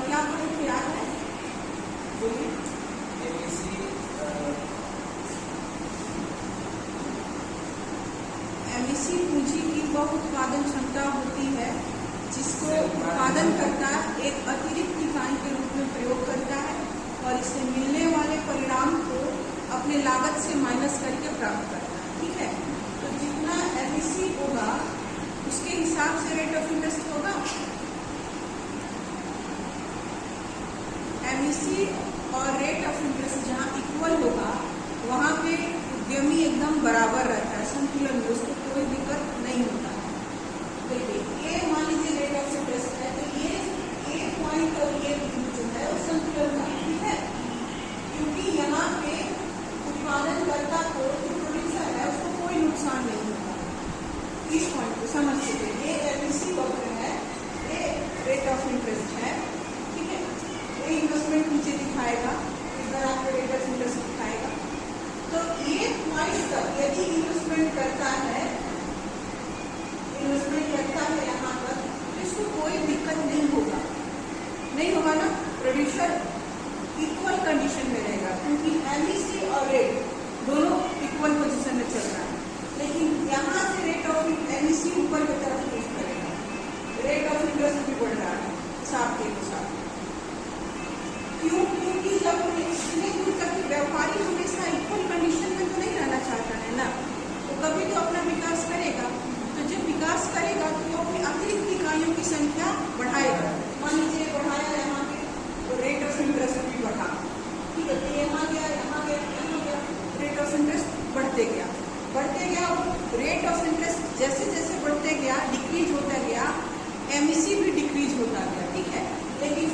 क्या पढ़े थे याद है? बोलिए। एमईसी पूंजी की वह उत्पादन क्षमता होती है जिसको उत्पादनकर्ता एक अतिरिक्त इकाई के रूप में प्रयोग करता है और इससे मिलने वाले परिणाम को अपने लागत से माइनस करके प्राप्त करता है। ठीक है, तो जितना एमईसी होगा उसके हिसाब से रेट ऑफ इंटरेस्ट होगा। एमईसी और रेट ऑफ इंटरेस्ट जहाँ इक्वल होगा वहाँ पे उद्यमी एकदम बराबर रहता है, संतुलन में, उसको कोई दिक्कत नहीं होता है। देखिए ये मान लीजिए रेट ऑफ इंटरेस्ट है, तो ये पॉइंट और ये बिंदु जो है वो संतुलन का, ठीक है, क्योंकि यहाँ पे उत्पादनकर्ता को जो प्रोड्यूसर है उसको कोई नुकसान नहीं होता। इस पॉइंट को समझ सकते, ये एमईसी वक्र है, ये रेट ऑफ इंटरेस्ट है, ठीक है। ये इन्वेस्टमेंट नीचे दिखाएगा, इधर आपको रेट ऑफ इंटरेस्ट दिखाएगा। तो ये पॉइंट तक यदि इन्वेस्टमेंट करता है यहाँ पर, तो इसको कोई दिक्कत नहीं होगा, नहीं होगा ना। प्रोड्यूसर इक्वल कंडीशन में रहेगा क्योंकि एमईसी और रेट दोनों इक्वल पोजीशन में चल रहा है। लेकिन यहाँ से रेट ऑफ एमईसी ऊपर की तरफ मूव करेगा, रेट ऑफ इंटरेस्ट भी बढ़ रहा है हिसाब के अनुसार। क्यों? क्योंकि जब इतने दूर तक व्यापारी हमेशा इक्वल कंडीशन में तो नहीं रहना चाहता है ना, तो कभी तो अपना विकास करेगा। तो जब विकास करेगा तो वो अपनी अतिरिक्त इकाइयों की संख्या बढ़ाएगा। मान लीजिए बढ़ाया यहाँ पे, तो रेट ऑफ इंटरेस्ट भी बढ़ा, ठीक है, तो यहाँ गया, रेट ऑफ इंटरेस्ट बढ़ते गया। रेट ऑफ इंटरेस्ट जैसे जैसे बढ़ते गया, डिक्रीज होता गया, एमईसी भी डिक्रीज होता गया, ठीक है। लेकिन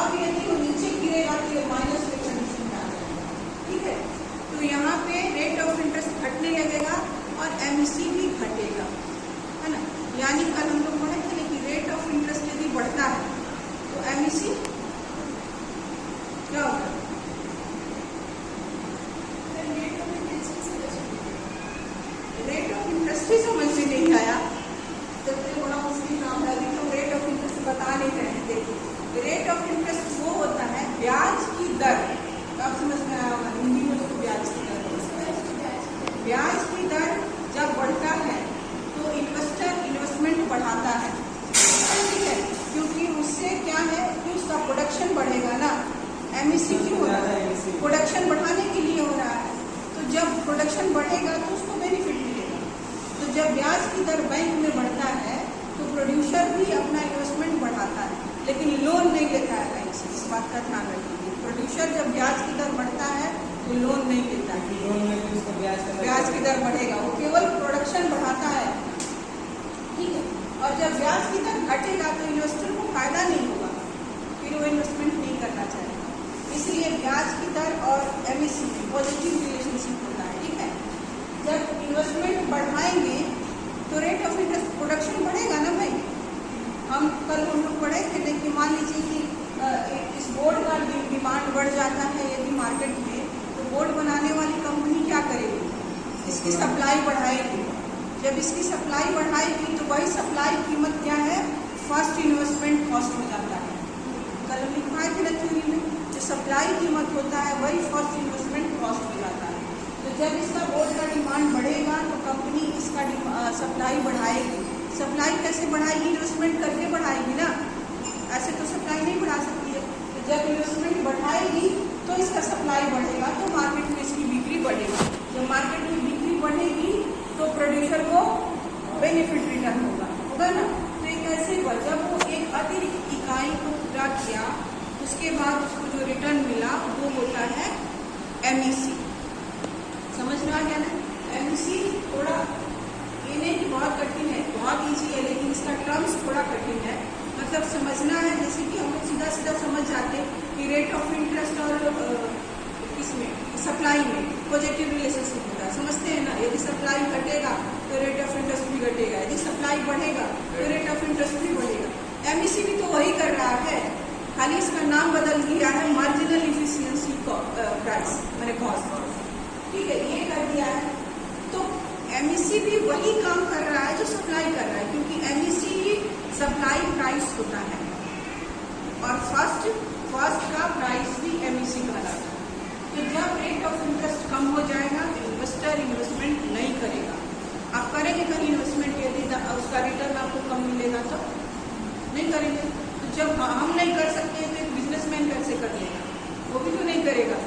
अब यदि वो नीचे गिरेगा तो ये माइनस में कंडीशन में आ जाएगा, ठीक है। तो यहाँ पे रेट ऑफ इंटरेस्ट घटने लगेगा और एमईसी भी घटेगा, है ना। यानी कल हम लोग पढ़े थे कि रेट ऑफ इंटरेस्ट यदि बढ़ता है तो एमईसी क्या होगा? रेट ऑफ इंटरेस्ट ही समझ में नहीं आया, जब तक बड़ा मुश्किल काम है। अभी तो रेट ऑफ इंटरेस्ट बता नहीं रहे। देखिए रेट ऑफ इंटरेस्ट वो होता है ब्याज की दर, अब समझ में आया होगा हिंदी में, तो ब्याज की दर, ब्याज की दर जब बढ़ता है तो इन्वेस्टर इन्वेस्टमेंट बढ़ाता है, ठीक है, क्योंकि उससे क्या है कि उसका प्रोडक्शन बढ़ेगा ना। एमईसी क्यों हो रहा है? प्रोडक्शन बढ़ाने के लिए हो रहा है। तो जब प्रोडक्शन बढ़ेगा तो उसको बेनिफिट मिलेगा। तो जब ब्याज की दर बैंक में बढ़ता है तो प्रोड्यूसर भी अपना इन्वेस्टमेंट बढ़ाता है, लेकिन लोन नहीं लेता है बैंक से। इस बात का ध्यान रखिए, प्रोड्यूसर जब ब्याज की दर बढ़ता है तो लोन नहीं लेता है, लोन में उसका ब्याज की दर बढ़ेगा, वो केवल प्रोडक्शन बढ़ाता है, ठीक है। और जब ब्याज की दर घटेगा तो इन्वेस्टर को फायदा नहीं होगा, फिर वो इन्वेस्टमेंट नहीं करना चाहेगा। इसलिए ब्याज की दर और एमईसी पॉजिटिव रिलेशनशिप होता है, ठीक है। जब इन्वेस्टमेंट बढ़ाएंगे तो रेट ऑफ इंटरेस्ट, प्रोडक्शन बढ़ेगा ना भाई। हम कल हम लोग पढ़े थे, लेकिन मान लीजिए कि इस बोर्ड का डिमांड बढ़ जाता है यदि मार्केट में, तो बोर्ड बनाने वाली कंपनी क्या करेगी? इसकी सप्लाई बढ़ाएगी। जब इसकी सप्लाई बढ़ाएगी तो वही सप्लाई कीमत क्या है? फर्स्ट इन्वेस्टमेंट कॉस्ट हो जाता है। कल हम लिखवाए थे ना थ्योरी में, जो सप्लाई कीमत होता है वही फर्स्ट इन्वेस्टमेंट कॉस्ट हो जाता है। तो जब इसका बोर्ड का डिमांड बढ़ेगा तो कंपनी इसका सप्लाई बढ़ाएगी। सप्लाई कैसे बढ़ाएगी? इन्वेस्टमेंट करके बढ़ाएगी ना, ऐसे तो सप्लाई नहीं बढ़ा सकती है। तो जब इन्वेस्टमेंट बढ़ाएगी तो इसका सप्लाई बढ़ेगा, तो मार्केट में इसकी बिक्री बढ़ेगा। जब मार्केट में बिक्री बढ़ेगी तो प्रोड्यूसर को बेनिफिट रिटर्न होगा ना। तो ये कैसे हुआ? जब वो एक अतिरिक्त इकाई को पूरा किया उसके बाद उसको जो रिटर्न मिला वो होता है एमईसी। समझ में आ गया ना? एमईसी थोड़ा ये नहीं कि बहुत कठिन है, बहुत ईजी है, लेकिन इसका टर्म्स थोड़ा कठिन है। मतलब समझना है, जैसे कि हम लोग सीधा सीधा समझ जाते कि रेट ऑफ इंटरेस्ट और इसमें सप्लाई में पॉजिटिव रिलेशनशिप होता है, समझते हैं ना। यदि सप्लाई घटेगा तो रेट ऑफ इंटरेस्ट भी घटेगा, यदि सप्लाई बढ़ेगा तो रेट ऑफ इंटरेस्ट भी बढ़ेगा। एमईसी भी तो वही कर रहा है, खाली इसका नाम बदल दिया है, मार्जिनल इफिशियंसी प्राइस मैंने कॉस्ट, ठीक है, ये कर दिया है। तो एमईसी भी वही काम कर रहा है जो सप्लाई कर रहा है, क्योंकि एमईसी सप्लाई प्राइस होता है, और फर्स्ट का प्राइस भी एमईसी कहलाता है। तो जब रेट ऑफ इंटरेस्ट कम हो जाएगा तो इन्वेस्टर इन्वेस्टमेंट नहीं करेगा। आप करेंगे कहीं इन्वेस्टमेंट, यदि उसका रिटर्न आपको कम मिलेगा तो नहीं करेंगे। तो जब हम नहीं कर सकते तो एक बिजनेसमैन कैसे कर लेगा, वो भी तो नहीं करेगा।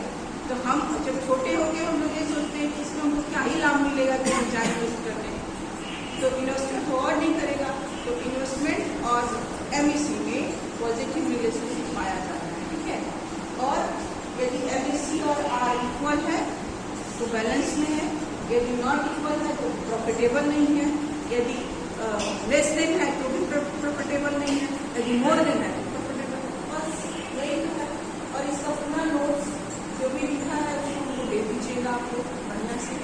तो हम जब छोटे हो गए हम लोग ये सोचते हैं कि इसमें हमको क्या ही लाभ मिलेगा कि हम जाए इन्वेस्ट करने, तो इन्वेस्टमेंट तो और नहीं करेगा। तो इन्वेस्टमेंट और एमईसी में पॉजिटिव रिलेशनशिप पाया जाता है, ठीक है। और यदि एमईसी और आर इक्वल है तो बैलेंस में है, यदि नॉट इक्वल है तो प्रॉफिटेबल नहीं है, यदि लेस देन है तो भी प्रॉफिटेबल नहीं है, यदि मोर देन है तो प्रॉफिटेबल है। बस यही है। और इसका पूरा नोट्स जो भी लिखा है उसको हमको दे दीजिएगा, आपको बढ़िया से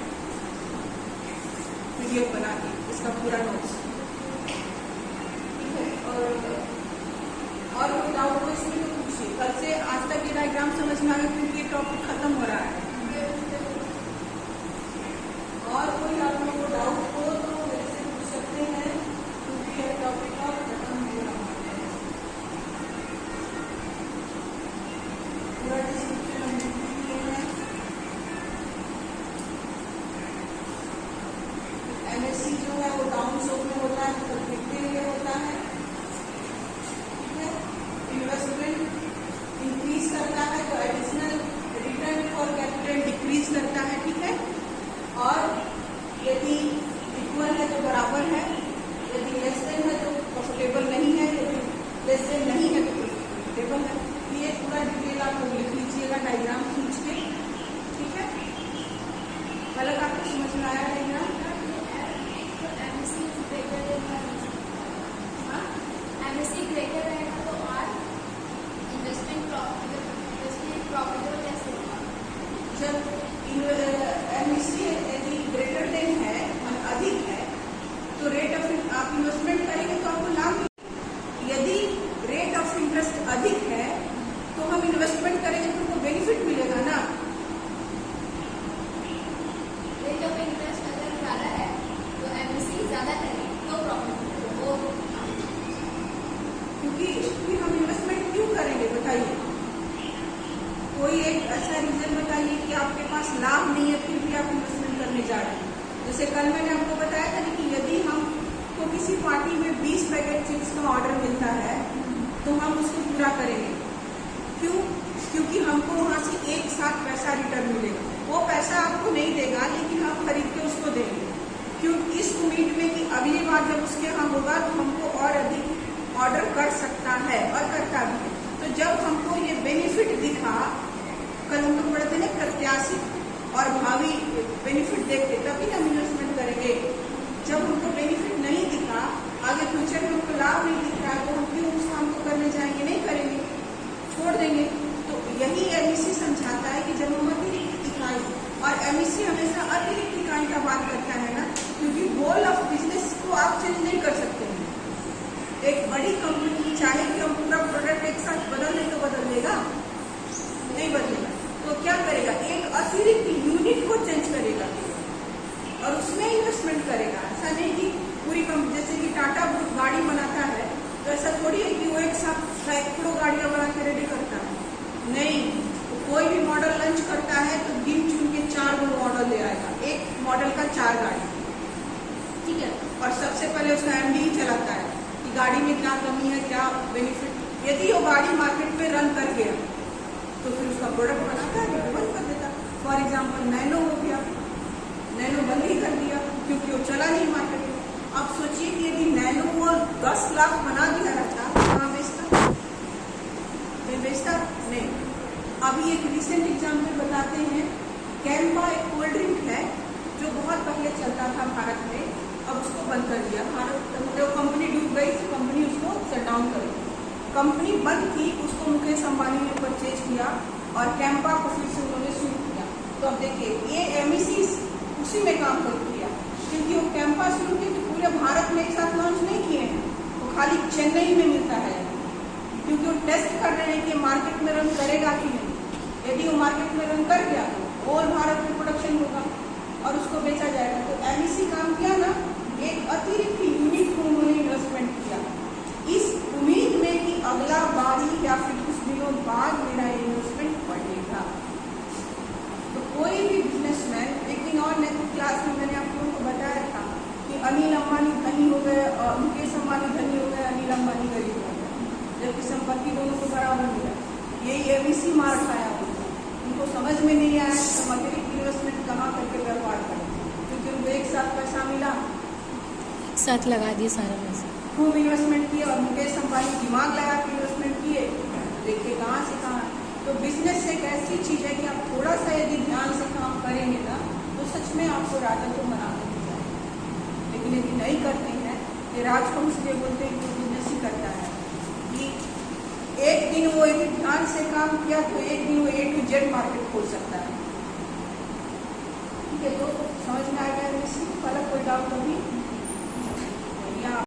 पीडीएफ बना के इसका पूरा नोट्स, ठीक है। और कोई डाउट हो इसमें तो पूछिए। कल से आज तक ये डायग्राम समझ में आ गया क्योंकि ये टॉपिक खत्म हो रहा है। और कोई आप लोगों को डाउट हो तो मेरे से पूछ सकते हैं क्योंकि यह टॉपिक और खत्म हो रहा है। पूरा डिस्क्रिप्शन हम लिख दिए हैं। एमएससी जो है वो डाउन सोप में होता है, मतलब लिखते हुए होता है, ठीक है। इन्वेस्टमेंट इंक्रीज करता है तो additional return for capital decrease करता है, ठीक है। और यदि इक्वल है तो बराबर है, यदि लेस देन है तो प्रॉफिटेबल नहीं है, यदि लेस देन नहीं है तो प्रॉफिटेबल है। ये पूरा डिटेल आप लोग लिख लीजिएगा डायग्राम खींच के, ठीक है। अलग आपको समझ में आया डायग्राम? एमएससी ग्रेटर रहेगा तो आर इन्वेस्टमेंट प्रॉफिटेबल कैसे होगा? जब एमएससी यदि ग्रेटर देन है, अधिक है, तो रेट ऑफ आप इन्वेस्टमेंट करेंगे तो आपको लाभ मिलेगा। यदि रेट ऑफ इंटरेस्ट अधिक है तो हम इन्वेस्टमेंट करेंगे तो हमको बेनिफिट मिलेगा ना। रेट ऑफ इंटरेस्ट अगर ज़्यादा है तो एमएससी ज़्यादा करें तो प्रॉफिट हो, क्योंकि हम इन्वेस्टमेंट क्यों करेंगे बताइए? कोई एक ऐसा रीजन बताइए कि आपके पास लाभ नहीं है फिर भी आप इन्वेस्टमेंट करने जा रहे हैं। जैसे कल मैंने आपको बताया था कि यदि हमको किसी पार्टी में 20 पैकेट चिप्स का ऑर्डर मिलता है तो हम उसको पूरा करेंगे। क्यों? क्योंकि हमको वहाँ से एक साथ पैसा रिटर्न मिलेगा। वो पैसा आपको नहीं देगा लेकिन हम खरीद के उसको देंगे, क्यों? इस उम्मीद में कि अगली बार जब उसके यहाँ होगा तो हमको और अधिक ऑर्डर कर सकता है और करता भी है। तो जब हमको ये बेनिफिट दिखा, कल हम लोग पढ़ते ना प्रत्याशित और भावी बेनिफिट देखते तभी हम इन्वेस्टमेंट करेंगे। जब हमको बेनिफिट नहीं दिखा, आगे फ्यूचर में हमको लाभ नहीं दिख रहा तो हम क्यों उस काम को करने जाएंगे? नहीं करेंगे, छोड़ देंगे। तो यही एमईसी समझाता है कि जब हम अतिरिक्त इकाई, और एमईसी हमेशा अतिरिक्त इकाई का बात करता है ना, क्योंकि गोल ऑफ बिजनेस को आप चेंज नहीं कर सकते हैं। एक बड़ी कंपनी चाहे कि हम पूरा प्रोडक्ट एक साथ बदल दें तो बदल देगा? नहीं बदलेगा। तो क्या करेगा? एक अतिरिक्त यूनिट को चेंज करेगा और उसमें इन्वेस्टमेंट करेगा। ऐसा नहीं कि पूरी कंपनी, जैसे कि टाटा ग्रुप गाड़ी बनाता है तो ऐसा थोड़ी है कि वो एक साथ सैकड़ों गाड़ियां बना के रेडी करता है। नहीं, तो कोई भी मॉडल लॉन्च करता है तो गिन चुन के 4 मॉडल ले आएगा, एक मॉडल का 4 गाड़ी, ठीक है। और सबसे पहले उसका एमडी ही चलाता है कि गाड़ी में क्या कमी है, क्या बेनिफिट। यदि वो गाड़ी मार्केट में रन कर गया तो फिर उसका प्रोडक्ट बनाता है, बंद कर देता। फॉर एग्जाम्पल नैनो हो गया, नैनो बंद ही कर दिया क्योंकि वो चला नहीं मार्केट में। अब सोचिए कि यदि नैनो वो 10 लाख बना दिया रहता तो कहाँ बेचता? नहीं बेचता, नहीं। अभी एक रिसेंट एग्जाम्पल बताते हैं। कैम्पा एक कोल्ड ड्रिंक है जो बहुत पहले चलता था भारत में, अब उसको बंद कर दिया। भारत मतलब कंपनी डूब गई तो कंपनी उसको शट डाउन कर दी। कंपनी बंद थी, उसको मुकेश अंबानी ने परचेज किया और कैम्पा को फिर से उन्होंने शुरू किया। तो अब देखिए ये एमईसी उसी में काम कर किया, क्योंकि वो कैम्पा शुरू किया तो पूरे भारत में एक साथ लॉन्च नहीं किए हैं, वो खाली चेन्नई में मिलता है, क्योंकि वो टेस्ट कर रहे हैं कि मार्केट में रन करेगा कि नहीं। यदि वो मार्केट में रन कर गया तो और भारत में प्रोडक्शन होगा और उसको बेचा जाएगा। तो एमईसी काम किया ना, एक अतिरिक्त यूनिट को उन्होंने इन्वेस्टमेंट किया इस उम्मीद में कि अगला बारी या दोनों को बराबर मिला। यही एबीसी मार खाया उनको समझ में नहीं आया तो अतिरिक्त इन्वेस्टमेंट कहाँ करके बर्बाद करें, क्योंकि उनको एक साथ पैसा मिला, साथ लगा दिए सारा पैसा, खूब इन्वेस्टमेंट किए और मुकेश अंबानी दिमाग लगा के इन्वेस्टमेंट किए, देखिए कहाँ से कहाँ। तो बिजनेस एक ऐसी चीज़ है कि आप थोड़ा सा यदि ध्यान से काम करेंगे ना तो सच में आपको राजा को बना देना चाहिए। लेकिन यदि नहीं करते हैं, ये राजवंश ये बोलते हैं कि बिजनेस ही करता है कि एक दिन वो यदि ध्यान से काम किया तो एक दिन वो A to Z मार्केट खोल सकता है। ठीक है, तो समझ में आ गया, अलग कोई डाउट अभी